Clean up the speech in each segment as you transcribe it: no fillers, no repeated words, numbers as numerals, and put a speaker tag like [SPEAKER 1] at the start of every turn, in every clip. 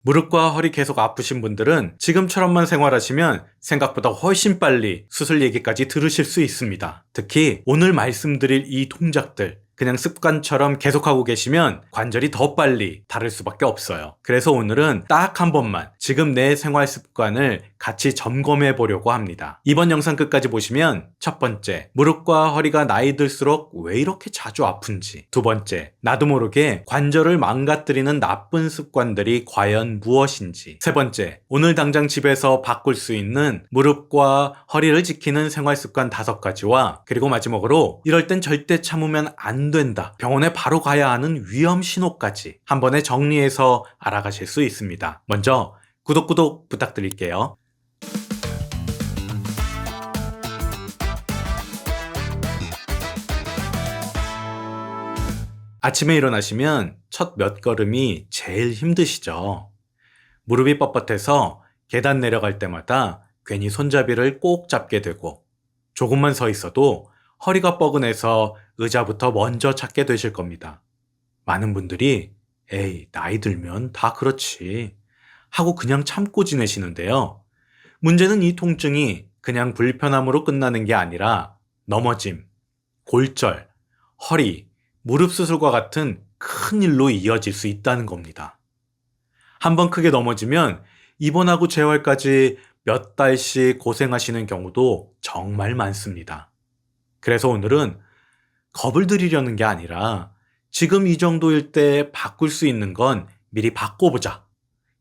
[SPEAKER 1] 무릎과 허리 계속 아프신 분들은 지금처럼만 생활하시면 생각보다 훨씬 빨리 수술 얘기까지 들으실 수 있습니다. 특히 오늘 말씀드릴 이 동작들 그냥 습관처럼 계속하고 계시면 관절이 더 빨리 닳을 수밖에 없어요. 그래서 오늘은 딱 한 번만 지금 내 생활 습관을 같이 점검해 보려고 합니다. 이번 영상 끝까지 보시면 첫 번째, 무릎과 허리가 나이 들수록 왜 이렇게 자주 아픈지. 두 번째, 나도 모르게 관절을 망가뜨리는 나쁜 습관들이 과연 무엇인지. 세 번째, 오늘 당장 집에서 바꿀 수 있는 무릎과 허리를 지키는 생활 습관 5가지와 그리고 마지막으로 이럴 땐 절대 참으면 안 된다. 병원에 바로 가야 하는 위험 신호까지 한 번에 정리해서 알아가실 수 있습니다. 먼저 구독 부탁드릴게요. 아침에 일어나시면 첫 몇 걸음이 제일 힘드시죠? 무릎이 뻣뻣해서 계단 내려갈 때마다 괜히 손잡이를 꼭 잡게 되고 조금만 서 있어도 허리가 뻐근해서 의자부터 먼저 찾게 되실 겁니다. 많은 분들이 에이, 나이 들면 다 그렇지 하고 그냥 참고 지내시는데요. 문제는 이 통증이 그냥 불편함으로 끝나는 게 아니라 넘어짐, 골절, 허리, 무릎 수술과 같은 큰 일로 이어질 수 있다는 겁니다. 한번 크게 넘어지면 입원하고 재활까지 몇 달씩 고생하시는 경우도 정말 많습니다. 그래서 오늘은 겁을 들이려는 게 아니라 지금 이 정도일 때 바꿀 수 있는 건 미리 바꿔보자.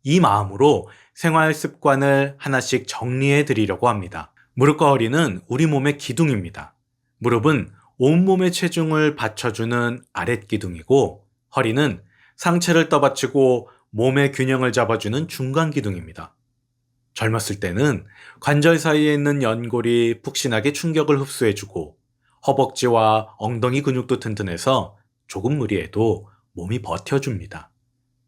[SPEAKER 1] 이 마음으로 생활 습관을 하나씩 정리해 드리려고 합니다. 무릎과 허리는 우리 몸의 기둥입니다. 무릎은 온몸의 체중을 받쳐주는 아랫기둥이고 허리는 상체를 떠받치고 몸의 균형을 잡아주는 중간기둥입니다. 젊었을 때는 관절 사이에 있는 연골이 푹신하게 충격을 흡수해주고 허벅지와 엉덩이 근육도 튼튼해서 조금 무리해도 몸이 버텨줍니다.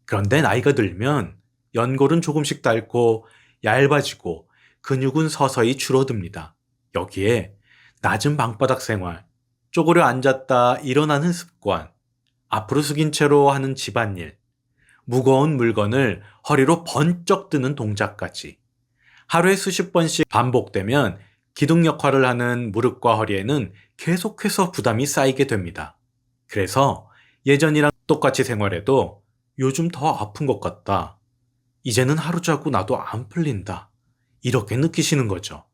[SPEAKER 1] 그런데 나이가 들면 연골은 조금씩 닳고 얇아지고 근육은 서서히 줄어듭니다. 여기에 낮은 방바닥 생활, 쪼그려 앉았다 일어나는 습관, 앞으로 숙인 채로 하는 집안일, 무거운 물건을 허리로 번쩍 드는 동작까지 하루에 수십 번씩 반복되면 기둥 역할을 하는 무릎과 허리에는 계속해서 부담이 쌓이게 됩니다. 그래서 예전이랑 똑같이 생활해도 요즘 더 아픈 것 같다. 이제는 하루 자고 나도 안 풀린다. 이렇게 느끼시는 거죠.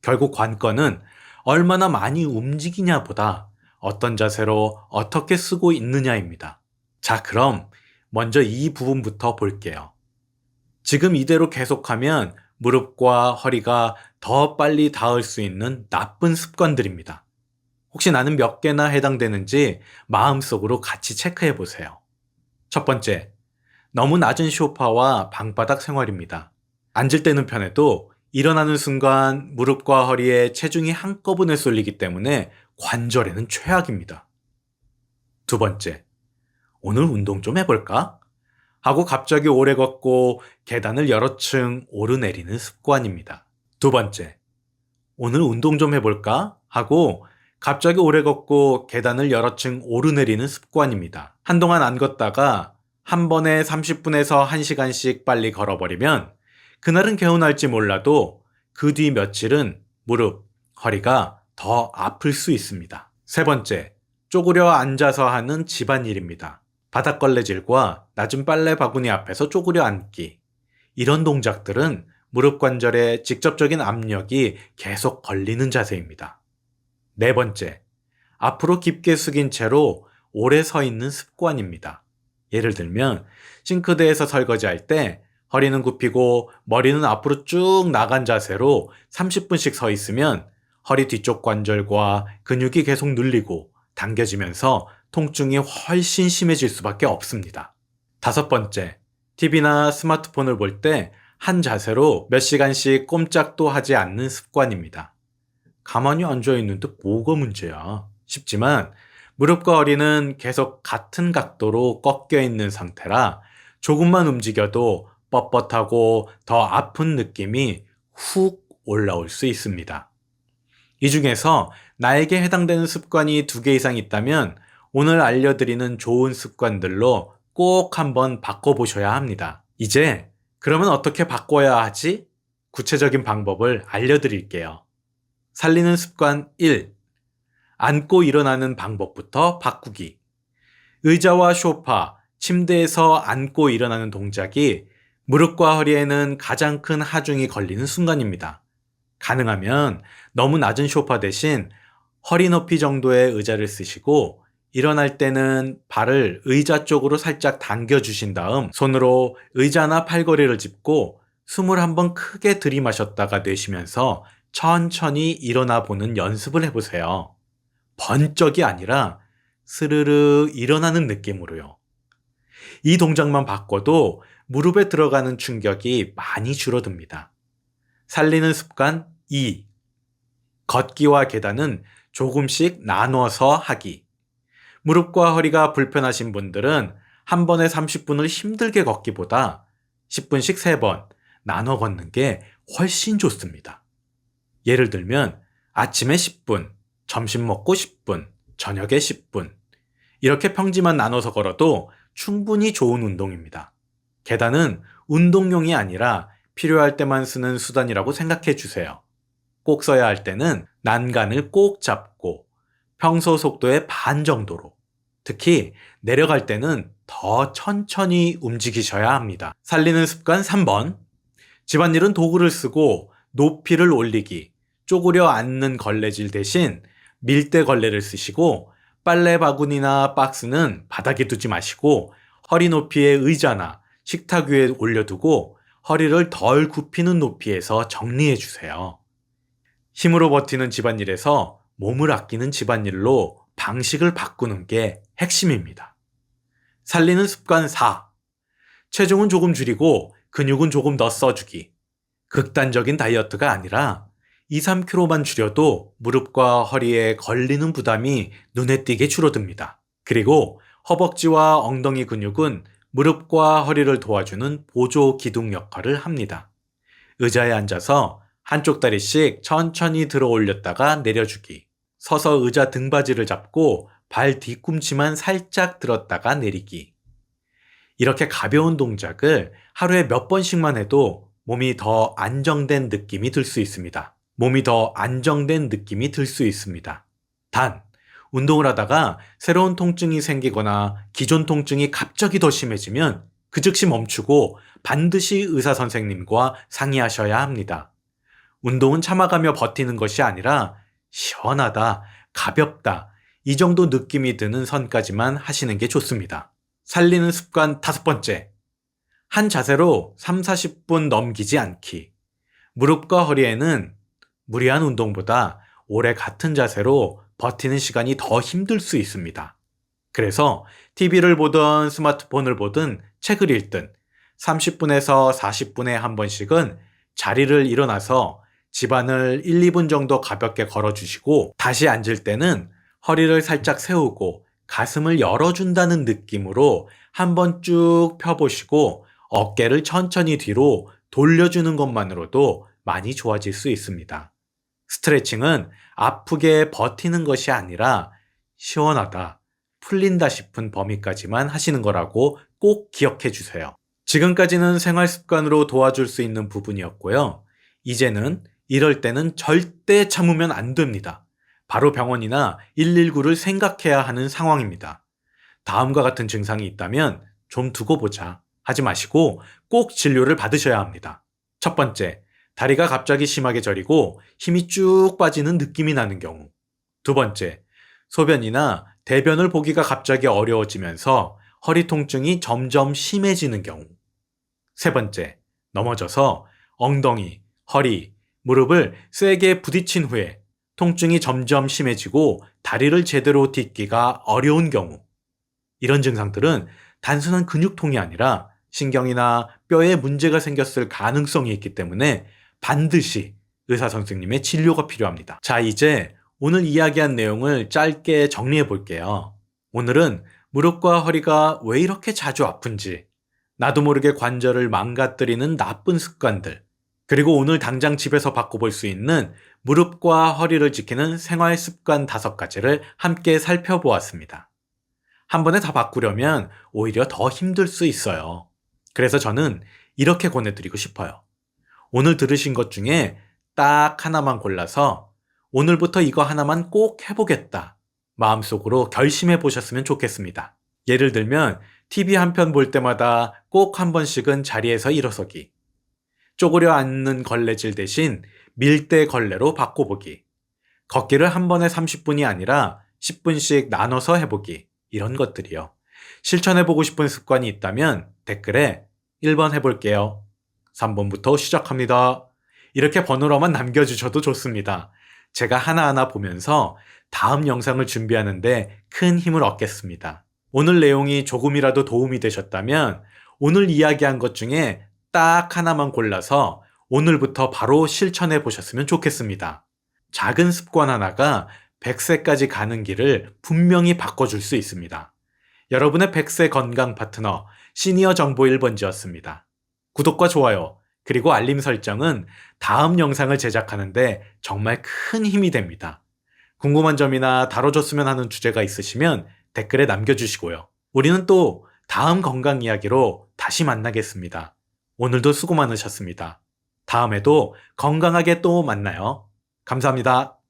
[SPEAKER 1] 결국 관건은 얼마나 많이 움직이냐 보다 어떤 자세로 어떻게 쓰고 있느냐입니다. 자, 그럼 먼저 이 부분부터 볼게요. 지금 이대로 계속하면 무릎과 허리가 더 빨리 닿을 수 있는 나쁜 습관들입니다. 혹시 나는 몇 개나 해당되는지 마음속으로 같이 체크해 보세요. 첫 번째, 너무 낮은 소파와 방바닥 생활입니다. 앉을 때는 편해도 일어나는 순간 무릎과 허리에 체중이 한꺼번에 쏠리기 때문에 관절에는 최악입니다. 두 번째, 오늘 운동 좀 해볼까? 하고 갑자기 오래 걷고 계단을 여러 층 오르내리는 습관입니다. 두 번째, 오늘 운동 좀 해볼까? 하고 갑자기 오래 걷고 계단을 여러 층 오르내리는 습관입니다. 한동안 안 걷다가 한 번에 30분에서 1시간씩 빨리 걸어버리면 그날은 개운할지 몰라도 그 뒤 며칠은 무릎, 허리가 더 아플 수 있습니다. 세 번째, 쪼그려 앉아서 하는 집안일입니다. 바닥걸레질과 낮은 빨래 바구니 앞에서 쪼그려 앉기. 이런 동작들은 무릎 관절에 직접적인 압력이 계속 걸리는 자세입니다. 네 번째, 앞으로 깊게 숙인 채로 오래 서 있는 습관입니다. 예를 들면 싱크대에서 설거지할 때 허리는 굽히고 머리는 앞으로 쭉 나간 자세로 30분씩 서 있으면 허리 뒤쪽 관절과 근육이 계속 눌리고 당겨지면서 통증이 훨씬 심해질 수밖에 없습니다. 다섯 번째, TV나 스마트폰을 볼 때 한 자세로 몇 시간씩 꼼짝도 하지 않는 습관입니다. 가만히 앉아있는데 뭐가 문제야? 싶지만 무릎과 허리는 계속 같은 각도로 꺾여 있는 상태라 조금만 움직여도 뻣뻣하고 더 아픈 느낌이 훅 올라올 수 있습니다. 이 중에서 나에게 해당되는 습관이 2개 이상 있다면 오늘 알려드리는 좋은 습관들로 꼭 한번 바꿔보셔야 합니다. 이제 그러면 어떻게 바꿔야 하지? 구체적인 방법을 알려드릴게요. 살리는 습관 1. 앉고 일어나는 방법부터 바꾸기. 의자와 소파, 침대에서 앉고 일어나는 동작이 무릎과 허리에는 가장 큰 하중이 걸리는 순간입니다. 가능하면 너무 낮은 소파 대신 허리 높이 정도의 의자를 쓰시고 일어날 때는 발을 의자 쪽으로 살짝 당겨주신 다음 손으로 의자나 팔걸이를 짚고 숨을 한번 크게 들이마셨다가 내쉬면서 천천히 일어나 보는 연습을 해보세요. 번쩍이 아니라 스르르 일어나는 느낌으로요. 이 동작만 바꿔도 무릎에 들어가는 충격이 많이 줄어듭니다. 살리는 습관 2. 걷기와 계단은 조금씩 나눠서 하기. 무릎과 허리가 불편하신 분들은 한 번에 30분을 힘들게 걷기보다 10분씩 3번 나눠 걷는 게 훨씬 좋습니다. 예를 들면 아침에 10분, 점심 먹고 10분, 저녁에 10분. 이렇게 평지만 나눠서 걸어도 충분히 좋은 운동입니다. 계단은 운동용이 아니라 필요할 때만 쓰는 수단이라고 생각해 주세요. 꼭 써야 할 때는 난간을 꼭 잡고 평소 속도의 반 정도로, 특히 내려갈 때는 더 천천히 움직이셔야 합니다. 살리는 습관 3번. 집안일은 도구를 쓰고 높이를 올리기, 쪼그려 앉는 걸레질 대신 밀대 걸레를 쓰시고 빨래 바구니나 박스는 바닥에 두지 마시고 허리 높이의 의자나 식탁 위에 올려두고 허리를 덜 굽히는 높이에서 정리해 주세요. 힘으로 버티는 집안일에서 몸을 아끼는 집안일로 방식을 바꾸는 게 핵심입니다. 살리는 습관 4. 체중은 조금 줄이고 근육은 조금 더 써주기. 극단적인 다이어트가 아니라 2, 3kg만 줄여도 무릎과 허리에 걸리는 부담이 눈에 띄게 줄어듭니다. 그리고 허벅지와 엉덩이 근육은 무릎과 허리를 도와주는 보조 기둥 역할을 합니다. 의자에 앉아서 한쪽 다리씩 천천히 들어 올렸다가 내려주기. 서서 의자 등받이를 잡고 발 뒤꿈치만 살짝 들었다가 내리기. 이렇게 가벼운 동작을 하루에 몇 번씩만 해도 몸이 더 안정된 느낌이 들 수 있습니다. 단, 운동을 하다가 새로운 통증이 생기거나 기존 통증이 갑자기 더 심해지면 그 즉시 멈추고 반드시 의사 선생님과 상의하셔야 합니다. 운동은 참아가며 버티는 것이 아니라 시원하다, 가볍다, 이 정도 느낌이 드는 선까지만 하시는 게 좋습니다. 살리는 습관 5번째. 한 자세로 3, 40분 넘기지 않기. 무릎과 허리에는 무리한 운동보다 오래 같은 자세로 버티는 시간이 더 힘들 수 있습니다. 그래서 TV를 보든 스마트폰을 보든 책을 읽든 30분에서 40분에 한 번씩은 자리를 일어나서 집안을 1, 2분 정도 가볍게 걸어주시고 다시 앉을 때는 허리를 살짝 세우고 가슴을 열어준다는 느낌으로 한번 쭉 펴보시고 어깨를 천천히 뒤로 돌려주는 것만으로도 많이 좋아질 수 있습니다. 스트레칭은 아프게 버티는 것이 아니라 시원하다, 풀린다 싶은 범위까지만 하시는 거라고 꼭 기억해 주세요. 지금까지는 생활 습관으로 도와줄 수 있는 부분이었고요. 이제는 이럴 때는 절대 참으면 안 됩니다. 바로 병원이나 119를 생각해야 하는 상황입니다. 다음과 같은 증상이 있다면 좀 두고 보자 하지 마시고 꼭 진료를 받으셔야 합니다. 첫 번째, 다리가 갑자기 심하게 저리고 힘이 쭉 빠지는 느낌이 나는 경우. 두 번째, 소변이나 대변을 보기가 갑자기 어려워지면서 허리 통증이 점점 심해지는 경우. 세 번째, 넘어져서 엉덩이, 허리, 무릎을 세게 부딪힌 후에 통증이 점점 심해지고 다리를 제대로 딛기가 어려운 경우. 이런 증상들은 단순한 근육통이 아니라 신경이나 뼈에 문제가 생겼을 가능성이 있기 때문에 반드시 의사 선생님의 진료가 필요합니다. 자, 이제 오늘 이야기한 내용을 짧게 정리해 볼게요. 오늘은 무릎과 허리가 왜 이렇게 자주 아픈지, 나도 모르게 관절을 망가뜨리는 나쁜 습관들, 그리고 오늘 당장 집에서 바꿔볼 수 있는 무릎과 허리를 지키는 생활 습관 5가지를 함께 살펴보았습니다. 한 번에 다 바꾸려면 오히려 더 힘들 수 있어요. 그래서 저는 이렇게 권해드리고 싶어요. 오늘 들으신 것 중에 딱 하나만 골라서 오늘부터 이거 하나만 꼭 해보겠다. 마음속으로 결심해 보셨으면 좋겠습니다. 예를 들면 TV 한 편 볼 때마다 꼭 한 번씩은 자리에서 일어서기. 쪼그려 앉는 걸레질 대신 밀대 걸레로 바꿔보기. 걷기를 한 번에 30분이 아니라 10분씩 나눠서 해보기. 이런 것들이요. 실천해보고 싶은 습관이 있다면 댓글에 1번 해볼게요. 3번부터 시작합니다. 이렇게 번호로만 남겨주셔도 좋습니다. 제가 하나하나 보면서 다음 영상을 준비하는데 큰 힘을 얻겠습니다. 오늘 내용이 조금이라도 도움이 되셨다면 오늘 이야기한 것 중에 딱 하나만 골라서 오늘부터 바로 실천해 보셨으면 좋겠습니다. 작은 습관 하나가 100세까지 가는 길을 분명히 바꿔줄 수 있습니다. 여러분의 100세 건강 파트너 시니어 정보 1번지였습니다. 구독과 좋아요 그리고 알림 설정은 다음 영상을 제작하는데 정말 큰 힘이 됩니다. 궁금한 점이나 다뤄줬으면 하는 주제가 있으시면 댓글에 남겨주시고요. 우리는 또 다음 건강 이야기로 다시 만나겠습니다. 오늘도 수고 많으셨습니다. 다음에도 건강하게 또 만나요. 감사합니다.